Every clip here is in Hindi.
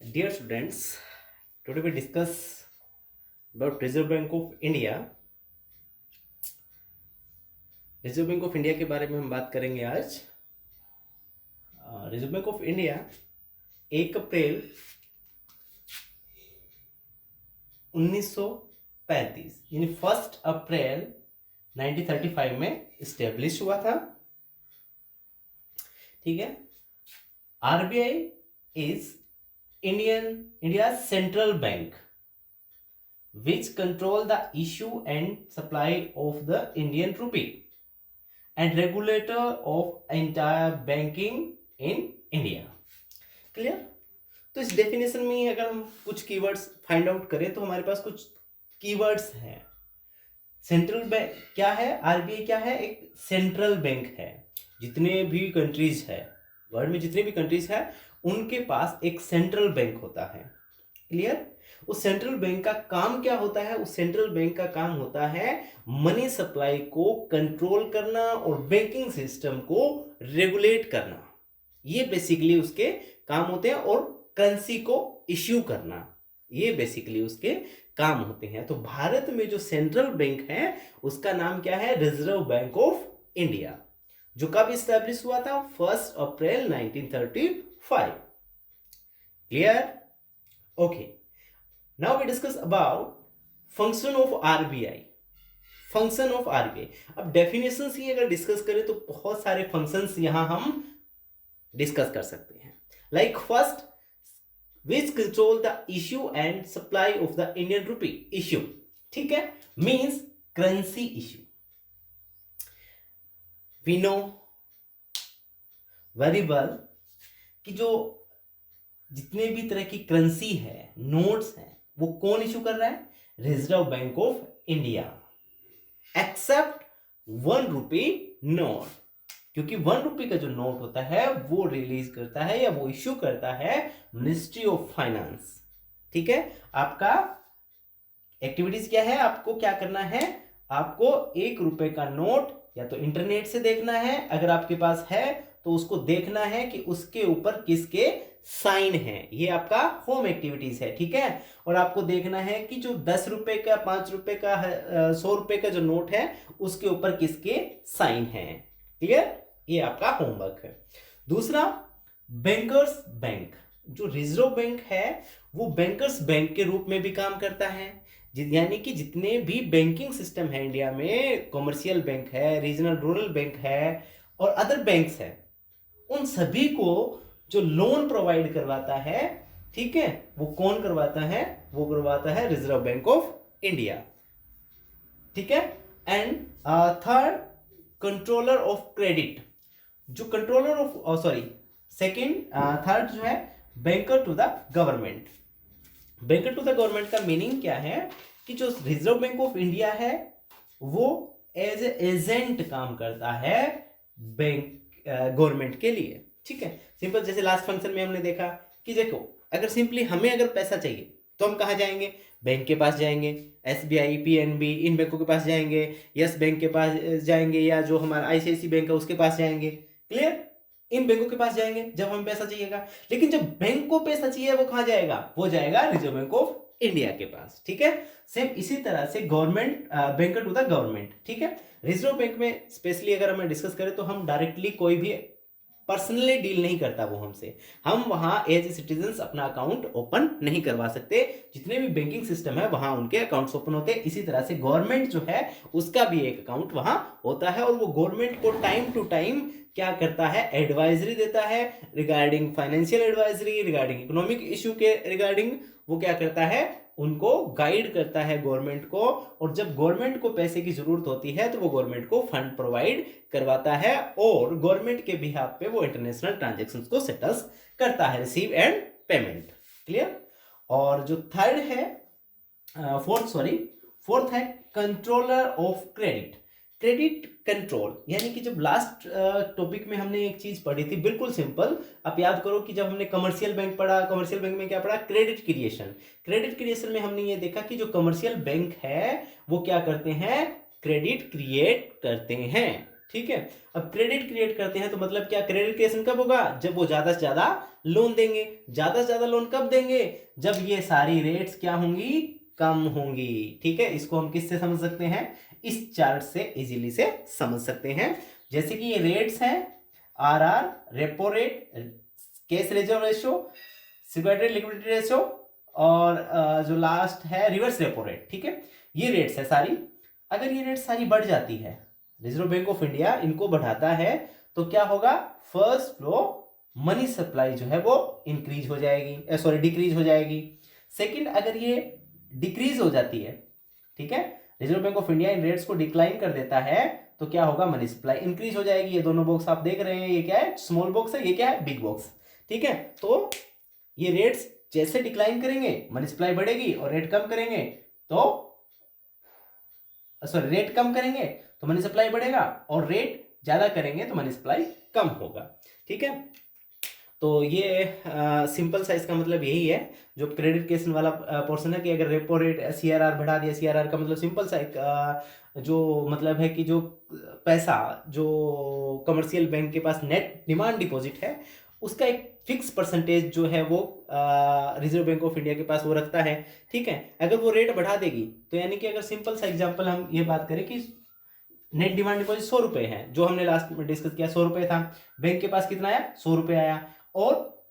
Dear students, today we discuss about Reserve Bank of India. Reserve Bank of India के बारे में हम बात करेंगे आज. रिजर्व बैंक ऑफ इंडिया 1 अप्रैल 1935 यानी 1 अप्रैल 1935 में इस्टेब्लिश हुआ था. ठीक है. RBI is India central bank which control the issue and supply of the Indian rupee and regulator of entire banking in India. Clear. तो इस डेफिनेशन में अगर हम कुछ कीवर्ड्स फाइंड आउट करें तो हमारे पास कुछ कीवर्ड्स हैं. सेंट्रल बैंक क्या है? आरबीआई क्या है? एक सेंट्रल बैंक है. जितने भी कंट्रीज है वर्ल्ड में, जितने भी कंट्रीज है उनके पास एक सेंट्रल बैंक होता है. क्लियर. उस सेंट्रल बैंक का काम क्या होता है? उस सेंट्रल बैंक का काम होता है मनी सप्लाई को कंट्रोल करना और बैंकिंग सिस्टम को रेगुलेट करना. ये बेसिकली उसके काम होते हैं. और करेंसी को इश्यू करना, ये बेसिकली उसके काम होते हैं. तो भारत में जो सेंट्रल बैंक है उसका नाम क्या है? रिजर्व बैंक ऑफ इंडिया, जो कब इस्टेब्लिश हुआ था? 1 अप्रैल 1935. Clear. Okay. Now we discuss about function of RBI. Function of RBI. अब डेफिनेशन ही अगर डिस्कस करें तो बहुत सारे फंक्शंस यहां हम डिस्कस कर सकते हैं. Like first, which control the issue and supply of the Indian rupee. Issue, ठीक है, means currency issue. We know very well कि जो जितने भी तरह की करेंसी है, नोट्स हैं, वो कौन इशू कर रहा है? Reserve Bank of India. Except 1 rupee note, क्योंकि 1 रुपी का जो नोट होता है वो रिलीज करता है या वो इशू करता है मिनिस्ट्री ऑफ फाइनेंस. ठीक है. आपका एक्टिविटीज क्या है? आपको क्या करना है? आपको 1 रुपए का नोट या तो इंटरनेट से देखना है, अगर आपके पास है तो उसको देखना है कि उसके ऊपर किसके साइन है. ये आपका होम एक्टिविटीज है. ठीक है. और आपको देखना है कि जो 10 रुपए का, 5 रुपए का, 100 रुपए का जो नोट है उसके ऊपर किसके साइन है. क्लियर. ये आपका होमवर्क है. दूसरा, बैंकर्स बैंक. जो रिजर्व बैंक है वो बैंकर्स बैंक के रूप में भी काम करता है. यानी कि जितने भी बैंकिंग सिस्टम है इंडिया में, कॉमर्शियल बैंक है, रीजनल रूरल बैंक है और अदर बैंक्स है, उन सभी को जो लोन प्रोवाइड करवाता है, ठीक है, वो कौन करवाता है? वो करवाता है रिजर्व बैंक ऑफ इंडिया. ठीक है. And third, controller of credit. जो कंट्रोलर ऑफ सेकंड, थर्ड जो है banker to the government. Banker to the government का मीनिंग क्या है? कि जो रिजर्व बैंक ऑफ इंडिया है वो एज एजेंट काम करता है बैंक गवर्नमेंट के लिए. ठीक है. सिंपल, जैसे लास्ट फंक्शन में हमने देखा कि देखो, अगर सिंपली हमें अगर पैसा चाहिए तो हम कहाँ जाएंगे? बैंक के पास जाएंगे, एसबीआई, पीएनबी, इन बैंकों के पास जाएंगे, यस बैंक के पास जाएंगे, या जो हमारा आईसीआईसी बैंक है उसके पास जाएंगे. क्लियर. इन बैंकों के पास जाएंगे जब हमें पैसा चाहिएगा. लेकिन जब बैंक को पैसा चाहिए वो कहाँ जाएगा? वो जाएगा रिजर्व बैंक ऑफ इंडिया के पास. ठीक है. सेम इसी तरह से government, banker to the government. ठीक है. रिजर्व बैंक में स्पेशली अगर हमें डिस्कस करें तो हम डायरेक्टली कोई भी पर्सनली डील नहीं करता वो हमसे. हम वहां एज सिटीजन्स अपना अकाउंट ओपन नहीं करवा सकते. जितने भी बैंकिंग सिस्टम है वहां उनके अकाउंट्स ओपन होते हैं. इसी तरह से गवर्नमेंट जो है उसका भी एक अकाउंट वहां होता है और वो गवर्नमेंट को टाइम टू टाइम क्या करता है? एडवाइजरी देता है regarding financial advisory, regarding economic issue के रिगार्डिंग. वो क्या करता है? उनको गाइड करता है गवर्नमेंट को. और जब गवर्नमेंट को पैसे की जरूरत होती है तो वो गवर्नमेंट को फंड प्रोवाइड करवाता है और गवर्नमेंट के बिहाफ पे वो इंटरनेशनल ट्रांजैक्शंस को सेटल्स करता है, रिसीव एंड पेमेंट. क्लियर. और जो थर्ड है, फोर्थ है controller of credit. Credit control, यानी कि जब लास्ट टॉपिक में हमने एक चीज पढ़ी थी बिल्कुल सिंपल, आप याद करो कि जब हमने कमर्शियल बैंक पढ़ा, कमर्शियल बैंक में क्या पढ़ा? Credit creation. क्रेडिट क्रिएशन में हमने ये देखा कि जो कमर्शियल बैंक है वो क्या करते हैं? क्रेडिट क्रिएट करते हैं. ठीक है। अब क्रेडिट क्रिएट करते हैं तो मतलब क्या, क्रेडिट क्रिएशन कब होगा, जब वो ज्यादा से ज्यादा लोन देंगे। ज्यादा से ज्यादा लोन कब देंगे, जब ये सारी रेट्स क्या होंगी, कम होंगी। ठीक है, इसको हम किससे समझ सकते हैं, इस चार्ट से इजीली से समझ सकते हैं। जैसे कि ये रेट्स हैं, RR, repo rate, cash reserve ratio, security liquidity ratio, और जो लास्ट है रिवर्स रेपो रेट। ठीक है, ये रेट्स है सारी। अगर ये रेट सारी बढ़ जाती है, रिजर्व बैंक ऑफ इंडिया इनको बढ़ाता है, तो क्या होगा, फर्स्ट फ्लो मनी सप्लाई जो है वो इंक्रीज हो जाएगी, सॉरी डिक्रीज हो जाएगी। सेकंड, अगर ये डिक्रीज हो जाती है, ठीक है, Reserve Bank of India in rates को डिक्लाइन कर देता है, तो क्या होगा, मनी सप्लाई इंक्रीज हो जाएगी। ये दोनों बॉक्स आप देख रहे हैं, ये क्या है, स्मॉल बॉक्स है, ये क्या है, बिग बॉक्स। ठीक है, तो ये रेट्स जैसे डिक्लाइन करेंगे मनी सप्लाई बढ़ेगी, और रेट कम करेंगे तो सॉरी रेट कम करेंगे तो मनी सप्लाई बढ़ेगा, और रेट ज्यादा करेंगे तो मनी सप्लाई कम होगा। ठीक है, तो ये सिंपल सा इसका मतलब यही है, जो क्रेडिट क्रिएशन वाला पोर्शन है, कि अगर रेपो रेट सीआरआर बढ़ा दिया, सीआरआर का मतलब सिंपल सा एक जो मतलब है कि जो पैसा जो कमर्शियल बैंक के पास नेट डिमांड डिपॉजिट है, उसका एक फिक्स परसेंटेज जो है वो रिजर्व बैंक ऑफ इंडिया के पास वो रखता है। ठीक है, अगर वो रेट बढ़ा देगी तो यानी कि अगर सिंपल सा एग्जांपल हम ये बात करें कि नेट डिमांड डिपॉजिट 100 रुपए है, जो हमने लास्ट में डिस्कस किया 100 रुपए था, बैंक के पास कितना आया, 100 रुपए आया, और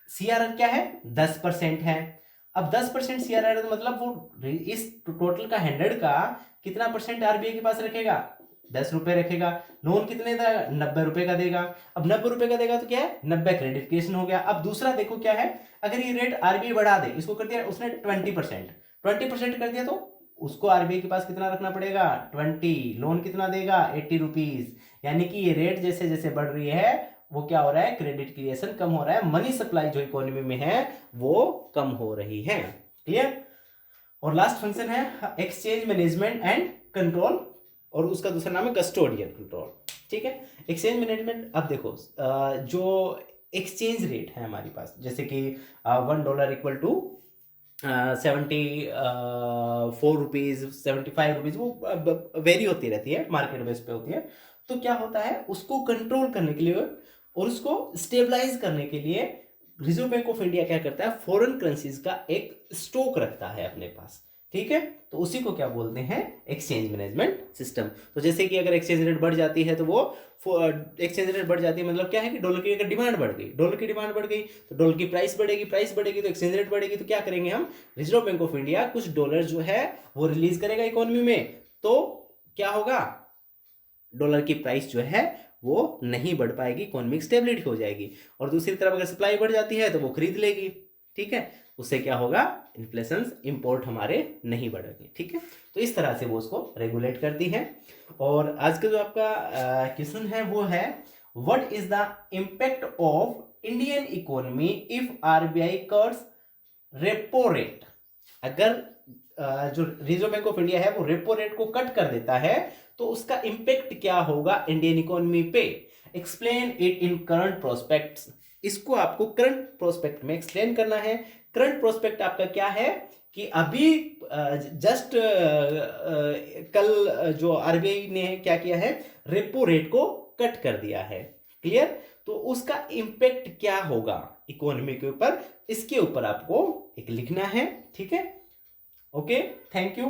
सीआरआर क्या है, 10% है। अब 10% सीआरआर तो मतलब वो इस टोटल का 100 का कितना परसेंट आरबीआई के पास रखेगा, 10 रुपए रखेगा। लोन कितने का, 90 रुपए का देगा। अब 90 रुपए का देगा तो क्या है, 90 क्रेडिट क्रिएशन हो गया। अब दूसरा देखो क्या है, अगर ये रेट आरबीआई बढ़ा दे, इसको कर दिया उसने 20% कर दिया, तो उसको आरबीआई के पास कितना रखना पड़ेगा, 20। लोन कितना देगा, 80 रुपीज। यानी कि ये रेट जैसे जैसे बढ़ रही है, वो क्या हो रहा है, क्रेडिट क्रिएशन कम हो रहा है, मनी सप्लाई जो इकोनॉमी में है वो कम हो रही है। क्लियर। और लास्ट फंक्शन है एक्सचेंज मैनेजमेंट एंड कंट्रोल, और उसका दूसरा नाम है कस्टोडियन कंट्रोल। ठीक है, एक्सचेंज मैनेजमेंट, अब देखो जो एक्सचेंज रेट है हमारे पास, जैसे कि $1 इक्वल टू 74 रुपीज, 75 रुपीज, वो वेरी होती रहती है, मार्केट बेस पे होती है। तो क्या होता है, उसको कंट्रोल करने के लिए और उसको स्टेबलाइज करने के लिए रिजर्व बैंक ऑफ इंडिया क्या करता है, फॉरेन करेंसीज का एक स्टॉक रखता है अपने पास। ठीक है, तो उसी को क्या बोलते हैं, एक्सचेंज मैनेजमेंट सिस्टम। तो जैसे कि अगर एक्सचेंज रेट बढ़ जाती है, तो वो एक्सचेंज रेट बढ़ जाती है मतलब क्या है कि डॉलर की अगर डिमांड बढ़ गई, डॉलर की डिमांड बढ़ गई तो डॉलर की प्राइस बढ़ेगी, प्राइस बढ़ेगी तो एक्सचेंज रेट बढ़ेगी। तो क्या करेंगे हम, रिजर्व बैंक ऑफ इंडिया कुछ डॉलर जो है वो रिलीज करेगा इकोनॉमी में, तो क्या होगा, डॉलर की प्राइस जो है वो नहीं बढ़ पाएगी, इकोनॉमिक स्टेबिलिटी हो जाएगी। और दूसरी तरफ अगर सप्लाई बढ़ जाती है तो वो खरीद लेगी। ठीक है, उससे क्या होगा, इन्फ्लेशन, इंपोर्ट हमारे नहीं बढ़ेंगे। ठीक है, तो इस तरह से वो उसको रेगुलेट करती है। और आज का जो आपका क्वेश्चन है वो है, what is the impact of Indian economy if RBI cuts repo rate. अगर जो रिजर्व बैंक ऑफ इंडिया है वो रेपो रेट को कट कर देता है, तो उसका इंपैक्ट क्या होगा इंडियन इकोनॉमी पे। Explain it in current prospects. इसको आपको करंट प्रोस्पेक्ट में एक्सप्लेन करना है। करंट प्रोस्पेक्ट आपका क्या है कि अभी जस्ट कल जो आरबीआई ने क्या किया है, रेपो रेट को कट कर दिया है। क्लियर, तो उसका इंपैक्ट क्या होगा इकोनॉमी के ऊपर, इसके ऊपर आपको एक लिखना है। ठीक है, ओके, थैंक यू।